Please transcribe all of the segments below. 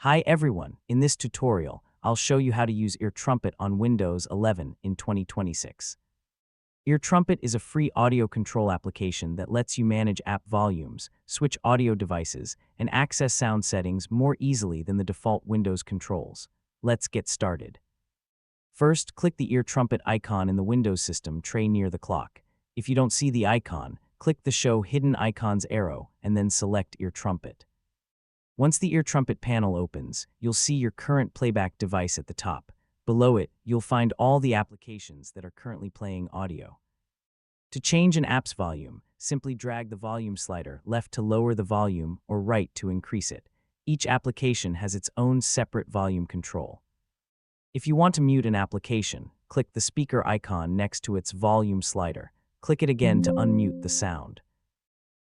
Hi everyone, in this tutorial, I'll show you how to use EarTrumpet on Windows 11 in 2026. EarTrumpet is a free audio control application that lets you manage app volumes, switch audio devices, and access sound settings more easily than the default Windows controls. Let's get started. First, click the EarTrumpet icon in the Windows system tray near the clock. If you don't see the icon, click the Show Hidden Icons arrow and then select EarTrumpet. Once the EarTrumpet panel opens, you'll see your current playback device at the top. Below it, you'll find all the applications that are currently playing audio. To change an app's volume, simply drag the volume slider left to lower the volume or right to increase it. Each application has its own separate volume control. If you want to mute an application, click the speaker icon next to its volume slider. Click it again to unmute the sound.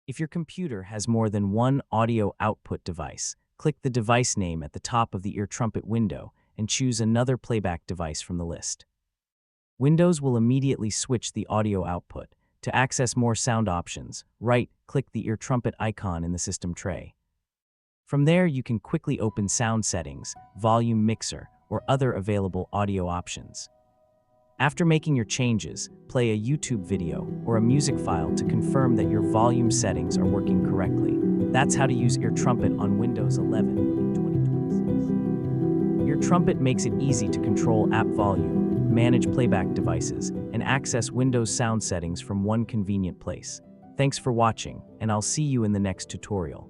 If your computer has more than one audio output device, click the device name at the top of the EarTrumpet window and choose another playback device from the list. Windows will immediately switch the audio output. To access more sound options, right-click the EarTrumpet icon in the system tray. From there, you can quickly open sound settings, volume mixer, or other available audio options. After making your changes, play a YouTube video or a music file to confirm that your volume settings are working correctly. That's how to use EarTrumpet on Windows 11 in 2026. EarTrumpet makes it easy to control app volume, manage playback devices, and access Windows sound settings from one convenient place. Thanks for watching, and I'll see you in the next tutorial.